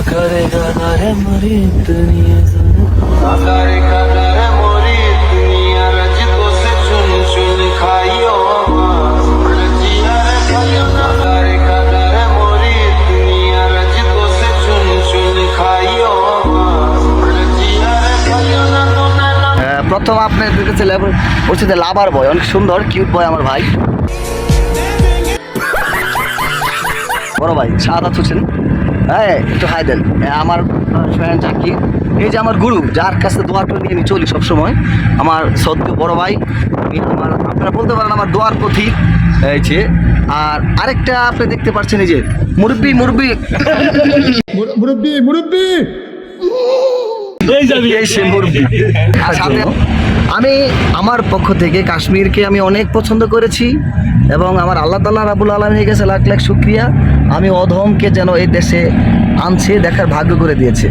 কাকারে কাকারে মরি দুনিয়া কাকারে কাকারে মরি দুনিয়া রাজতো সে চুন চুন খাইও রজিয়া রে খাইও না কাকারে কাকারে মরি দুনিয়া রাজতো সে চুন চুন খাইও রজিয়া রে খাইও না প্রথম আপনাদের কাছে বলছে যে লাভার বয়, অনেক সুন্দর কিউট বয় আমার ভাই, বড় ভাই শাহাদাত হোসেন। হ্যাঁ একটু হাই দেন। আমার সোহেন জাকির, এই যে আমার গুরু, যার কাছে দোয়াটা নিয়ে আমি চলি সবসময়, আমার সদ্য বড় ভাই, আমার আপনারা বলতে পারেন আমার দোয়ার পথিক। এই যে আর আরেকটা আপনি দেখতে পাচ্ছেন, এই যে মুরব্বি মুরব্বি মুরব্বি মুরব্বি এই সে মুরব্বি। আর সাথে আমি আমার পক্ষ থেকে কাশ্মীরকে আমি অনেক পছন্দ করেছি এবং আমার আল্লাহ তাআলা রাব্বুল আলামিনের কাছে লাখ লাখ শুকরিয়া, আমি অধমকে যেন এই দেশে আনছে দেখার ভাগ্য করে দিয়েছে।